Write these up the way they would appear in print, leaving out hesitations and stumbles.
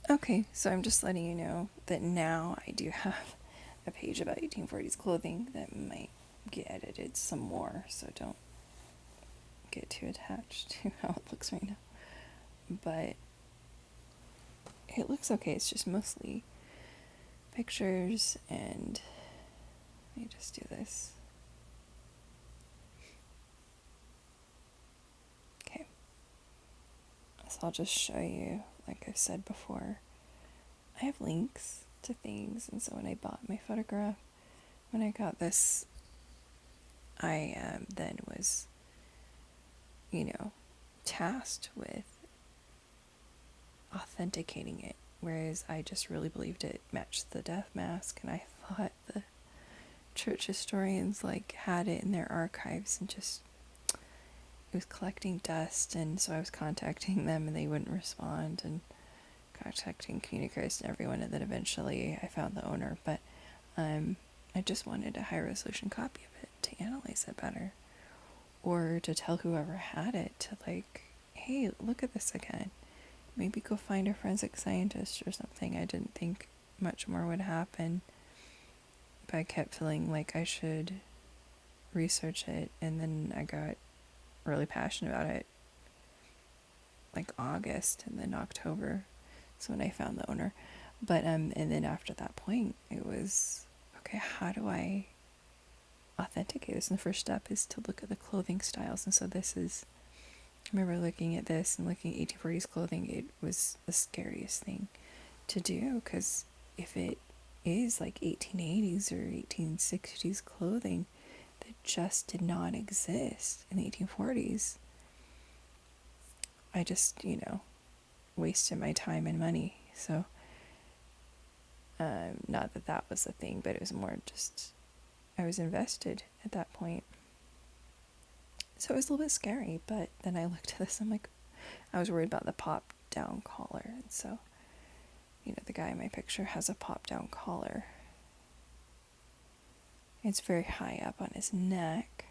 Okay, so I'm just letting you know that now I do have a page about 1840s clothing that might get edited some more, so don't get too attached to how it looks right now. But it looks okay, it's just mostly pictures, and let me just do this. Okay, so I'll just show you, like I've said before, I have links to things, and so when I bought my photograph, when I got this, I then was, tasked with authenticating it, whereas I just really believed it matched the death mask, and I thought the church historians had it in their archives and just it was collecting dust, and so I was contacting them and they wouldn't respond, and contacting communicators and everyone, and then eventually I found the owner. But I just wanted a high resolution copy of it to analyze it better, or to tell whoever had it to hey, look at this again. Maybe go find a forensic scientist or something. I didn't think much more would happen, but I kept feeling like I should research it, and then I got really passionate about it August and then October. So when I found the owner. But and then after that point it was okay, how do I authenticate this? And the first step is to look at the clothing styles. And so this is, I remember looking at this and looking at 1840s clothing, it was the scariest thing to do, because if it is 1880s or 1860s clothing that just did not exist in the 1840s, I just, wasted my time and money. So, not that that was the thing, but it was more just, I was invested at that point. So it was a little bit scary, but then I looked at this, I'm like, I was worried about the pop down collar. And so, the guy in my picture has a pop down collar. It's very high up on his neck.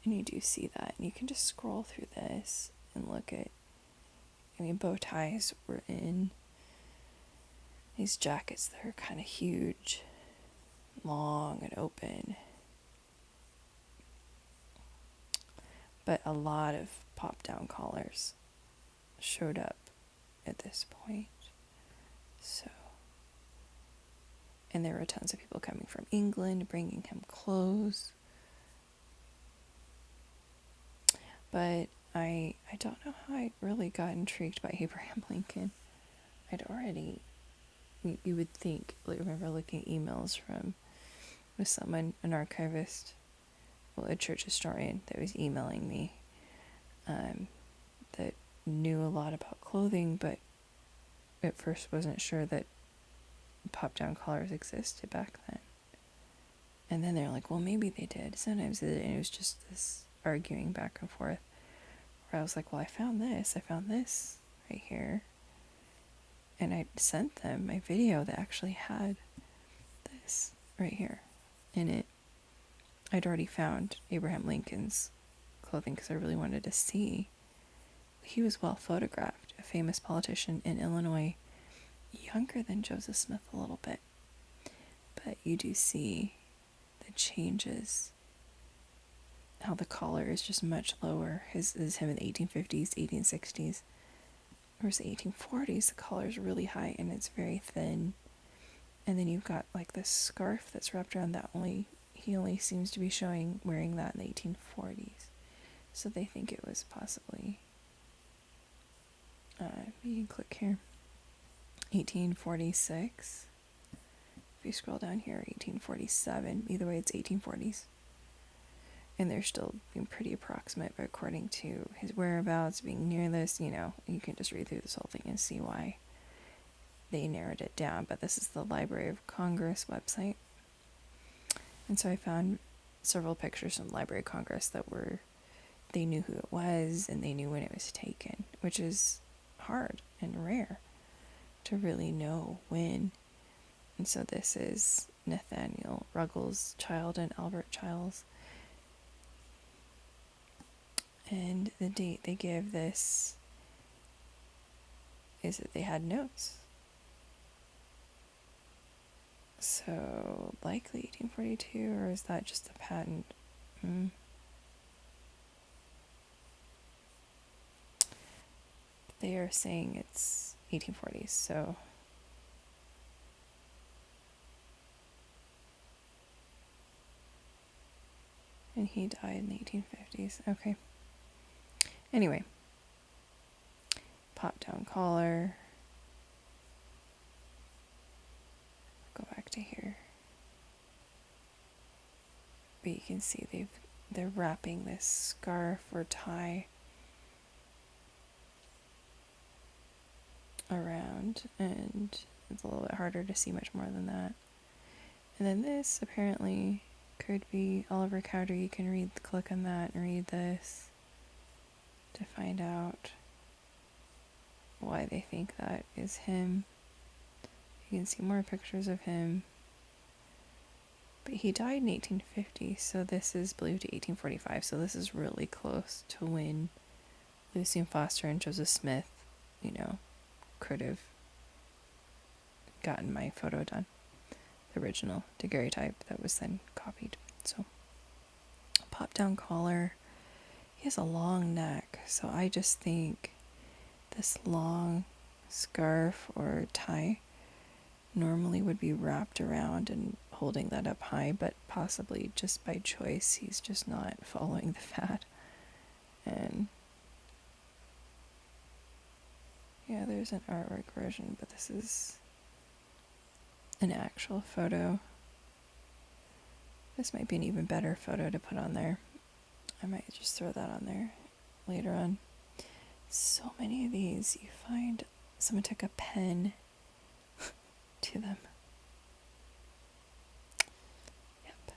And you do see that. And you can just scroll through this and look at, bow ties were in. These jackets that are kind of huge, long and open. But a lot of pop down collars showed up at this point. So, and there were tons of people coming from England bringing him clothes. But I don't know how I really got intrigued by Abraham Lincoln. I'd already, you would think, I remember looking at emails with someone, an archivist, a church historian that was emailing me, that knew a lot about clothing, but at first wasn't sure that pop-down collars existed back then. And then they're like, well, maybe they did. Sometimes they did. And it was just this arguing back and forth, where I was like, well, I found this right here. And I sent them my video that actually had this right here in it. I'd already found Abraham Lincoln's clothing because I really wanted to see. He was well photographed, a famous politician in Illinois, younger than Joseph Smith a little bit. But you do see the changes, how the collar is just much lower. His is him in the 1850s, 1860s. Whereas the 1840s, the collar is really high and it's very thin. And then you've got this scarf that's wrapped around that he only seems to be wearing that in the 1840s. So they think it was possibly, you can click here, 1846. If you scroll down here, 1847. Either way, it's 1840s. And they're still being pretty approximate, but according to his whereabouts being near this, you can just read through this whole thing and see why they narrowed it down. But this is the Library of Congress website. And so I found several pictures from the Library of Congress that they knew who it was and they knew when it was taken, which is hard and rare to really know when. And so this is Nathaniel Ruggles' child and Albert Childs. And the date they give this is that they had notes So likely 1842, or is that just a patent? They are saying it's 1840s, so and he died in the 1850s. Okay. Anyway, pop down collar. Go back to here. But you can see they're wrapping this scarf or tie around, and it's a little bit harder to see much more than that. And then this apparently could be Oliver Cowdery. You can click on that and read this to find out why they think that is him. You can see more pictures of him. But he died in 1850, so this is believed to 1845, so this is really close to when Lucien Foster and Joseph Smith, could have gotten my photo done. The original daguerreotype that was then copied. So, pop down collar. He has a long neck, so I just think this long scarf or tie normally would be wrapped around and holding that up high, but possibly just by choice he's just not following the fad. And yeah, there's an artwork version, but this is an actual photo. This might be an even better photo to put on there. I might just throw that on there later on. So many of these, you find someone took a pen to them. Yep.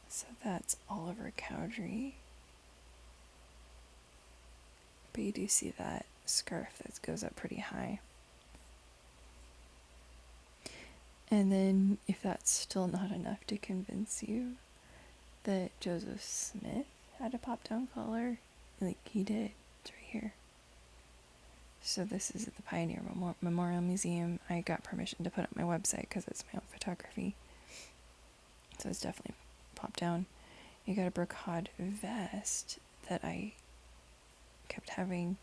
So that's Oliver Cowdery. But you do see that scarf that goes up pretty high. And then, if that's still not enough to convince you that Joseph Smith had a pop-down collar, like he did, it's right here. So this is at the Pioneer Memorial Museum. I got permission to put up my website because it's my own photography. So it's definitely popped down. You got a brocade vest that I kept having,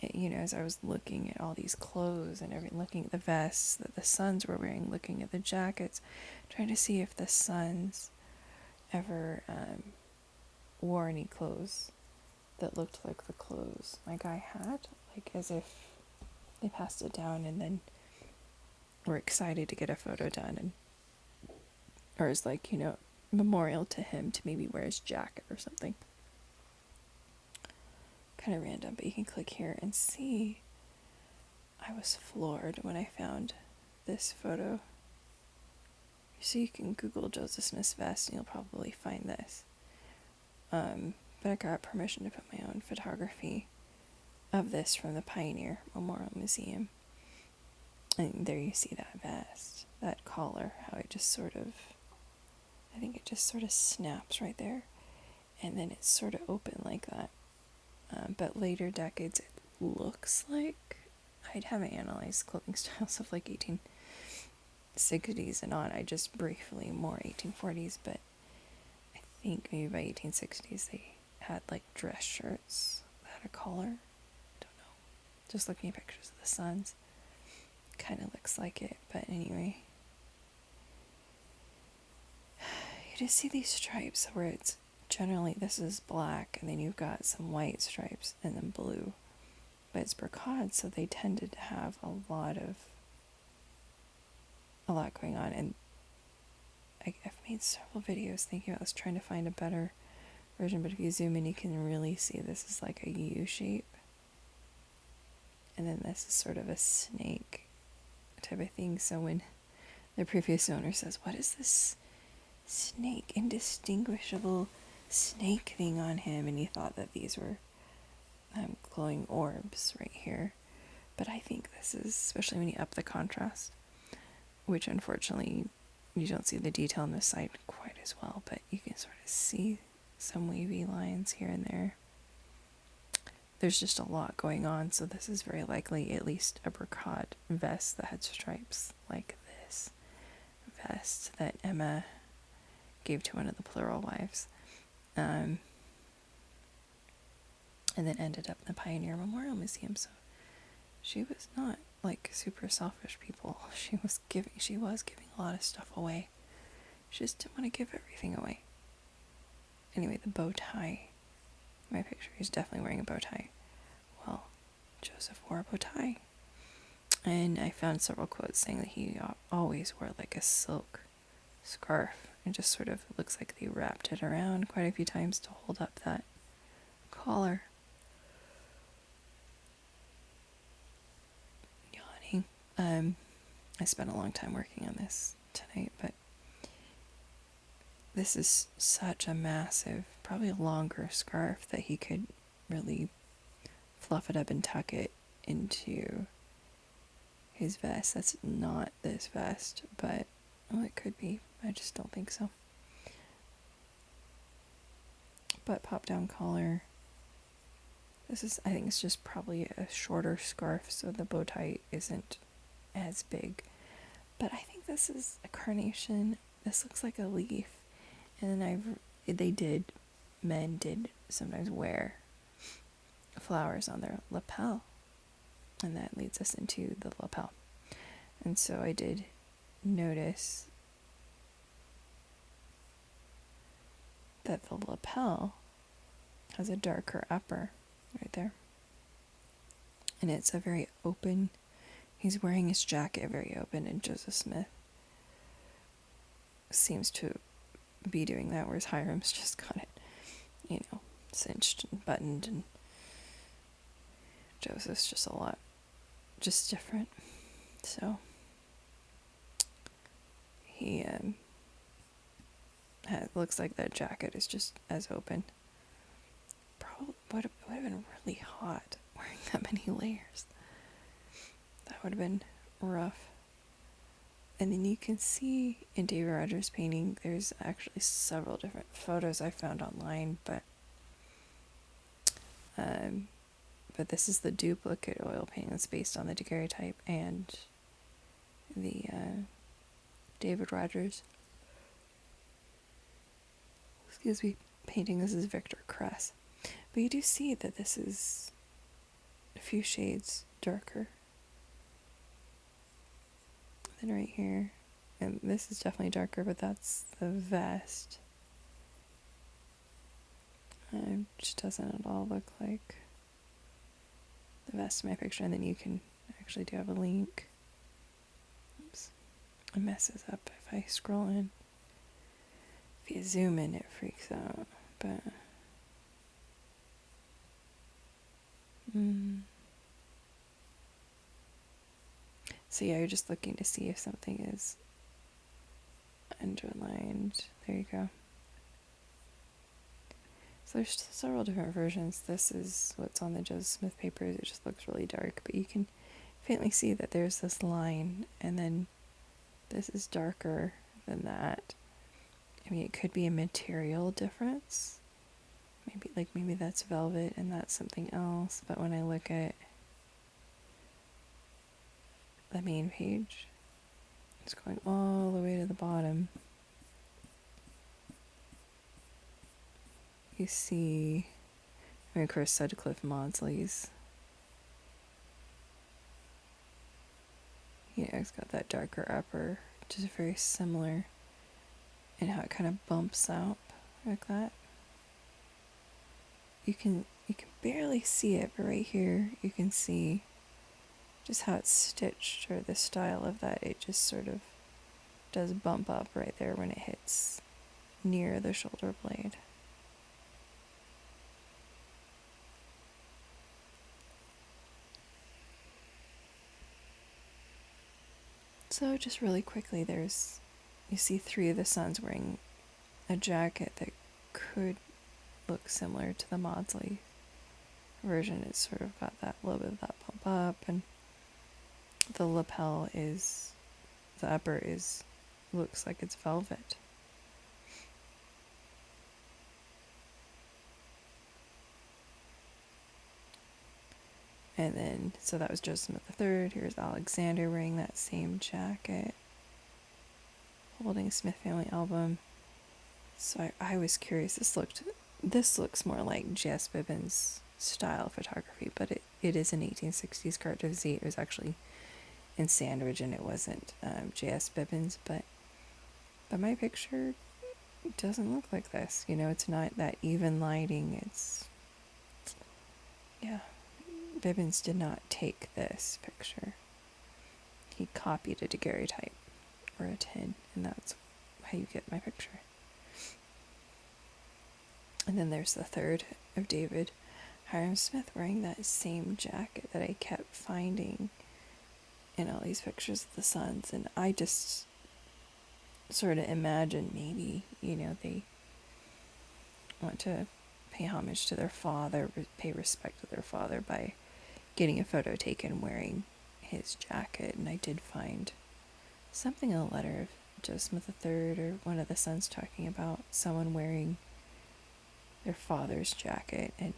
as I was looking at all these clothes and looking at the vests that the sons were wearing, looking at the jackets, trying to see if the sons ever wore any clothes that looked like the clothes my guy had, like as if they passed it down and then were excited to get a photo done, and or as memorial to him to maybe wear his jacket or something. Kind of random, but you can click here and see. I was floored when I found this photo. So you can Google Joseph Smith's vest and you'll probably find this. But I got permission to put my own photography of this from the Pioneer Memorial Museum. And there you see that vest, that collar, how it just sort of snaps right there. And then it's sort of open like that. But later decades, it looks like, I haven't analyzed clothing styles of 1860s and on. I just briefly more 1840s, but I think maybe by 1860s they had dress shirts that had a collar. Don't know. Just looking at pictures of the sons, kind of looks like it. But anyway, you just see these stripes where it's generally this is black and then you've got some white stripes and then blue, but it's brocade, so they tended to have a lot going on. And I've made several videos thinking about trying to find a better version, but if you zoom in you can really see this is like a U shape, and then this is sort of a snake type of thing. So when the previous owner says, what is this snake, indistinguishable snake thing on him, and he thought that these were glowing orbs right here. But I think this is, especially when you up the contrast, which unfortunately you don't see the detail on this side quite as well, but you can sort of see some wavy lines here and there. there's just a lot going on, so this is very likely at least a brocade vest that had stripes like this vest that Emma gave to one of the plural wives. And then ended up in the Pioneer Memorial Museum. So she was not like super selfish people. She was giving a lot of stuff away. She just didn't want to give everything away. Anyway, the bow tie. My picture, he's definitely wearing a bow tie. Well, Joseph wore a bow tie. And I found several quotes saying that he always wore like a silk scarf. And just sort of looks like they wrapped it around quite a few times to hold up that collar. Yawning. I spent a long time working on this tonight, but this is such a massive, probably a longer scarf that he could really fluff it up and tuck it into his vest. That's not this vest, but well, it could be. I just don't think so. But pop down collar. This is, I think it's just probably a shorter scarf, so the bow tie isn't as big. But I think this is a carnation. This looks like a leaf. And then men did sometimes wear flowers on their lapel. And that leads us into the lapel. And so I did notice that the lapel has a darker upper right there. And it's a very open, he's wearing his jacket very open, and Joseph Smith seems to be doing that, whereas Hiram's just got it, cinched and buttoned, and Joseph's just a lot, just different. So he looks like that jacket is just as open. Probably would have been really hot wearing that many layers. That would have been rough. And then you can see in David Rogers' painting, there's actually several different photos I found online, but this is the duplicate oil painting that's based on the daguerreotype and the David Rogers painting. This is Victor Cress. But you do see that this is a few shades darker. Then right here, and this is definitely darker, but that's the vest. It just doesn't at all look like the vest in my picture. And then you can actually do have a link. Oops. It messes up if I scroll in. If you zoom in, it freaks out. But so yeah, you're just looking to see if something is underlined. There you go. So there's several different versions. This is what's on the Joseph Smith papers. It just looks really dark, but you can faintly see that there's this line, and then this is darker than that. I mean, it could be a material difference. Maybe that's velvet and that's something else. But when I look at the main page, it's going all the way to the bottom. You see, of course, Sutcliffe Maudslay's. It's got that darker upper, which is very similar in how it kind of bumps out like that. You can barely see it, but right here you can see just how it's stitched, or the style of that. It just sort of does bump up right there when it hits near the shoulder blade. So just really quickly, you see three of the sons wearing a jacket that could look similar to the Maudsley version. It's sort of got that little bit of that bump up, and the lapel the upper looks like it's velvet. And then, so that was Joseph Smith III. Here's Alexander wearing that same jacket, holding a Smith family album. So I was curious. This looks more like J.S. Bibbins' style photography, but it is an 1860s carte de visite. It was actually in Sandwich, and it wasn't J.S. Bibbins, but my picture doesn't look like this. You know, it's not that even lighting. It's, yeah, Bibbins did not take this picture. He copied a daguerreotype or a tin, and that's how you get my picture. And then there's the third of David Hyrum Smith wearing that same jacket that I kept finding in all these pictures of the sons. And I just sort of imagine maybe, you know, they want to pay homage to their father, pay respect to their father by getting a photo taken wearing his jacket. And I did find something in a letter of Joseph Smith III or one of the sons talking about someone wearing their father's jacket. And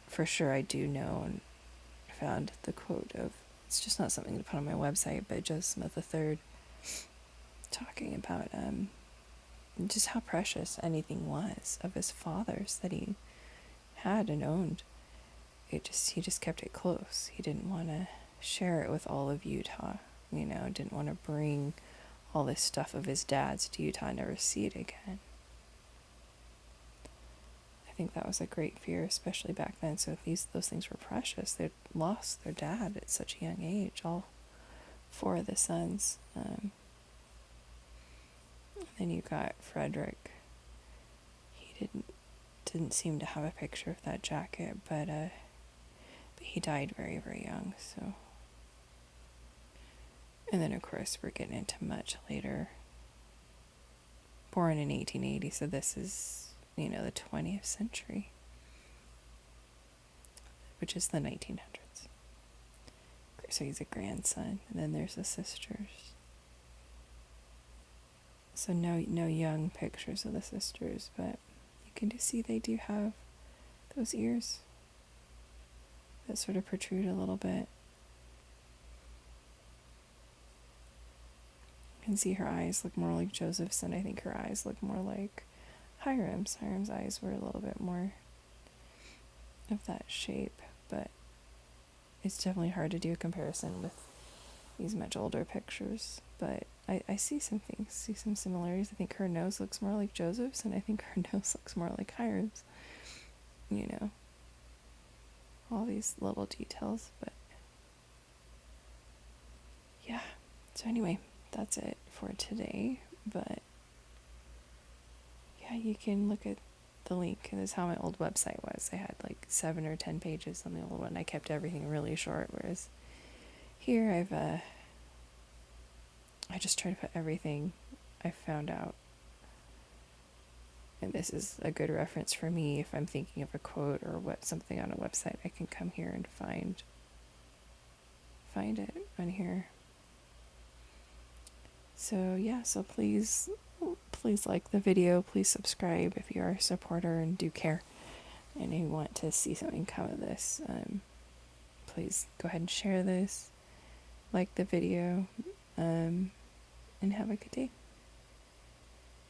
for sure I do know and found the quote of, it's just not something to put on my website, but Joseph Smith III talking about just how precious anything was of his father's that he had and owned. He just kept it close. He didn't want to share it with all of Utah, you know, didn't want to bring all this stuff of his dad's to Utah and never see it again. I think that was a great fear, especially back then. So if those things were precious, they'd lost their dad at such a young age, all four of the sons. Then you got Frederick. He didn't seem to have a picture of that jacket, but he died very, very young. So, and then of course we're getting into much later. Born in 1880, so this is, you know, the 20th century, which is the 1900s. So he's a grandson, and then there's the sisters. So no young pictures of the sisters, but you can just see they do have those ears that sort of protrude a little bit. You can see her eyes look more like Joseph's, and I think her eyes look more like Hyram's. Hyram's eyes were a little bit more of that shape, but it's definitely hard to do a comparison with these much older pictures. But I see some things, see some similarities. I think her nose looks more like Joseph's, and I think her nose looks more like Hyram's. You know, all these little details, but yeah. So anyway, that's it for today. But yeah, you can look at the link. This is how my old website was. I had like 7 or 10 pages on the old one. I kept everything really short, whereas here I just try to put everything I found out. And this is a good reference for me if I'm thinking of a quote or something on a website. I can come here and find it on here. So yeah, so please like the video, please subscribe if you are a supporter and do care and you want to see something come of this. Please go ahead and share this, like the video, and have a good day.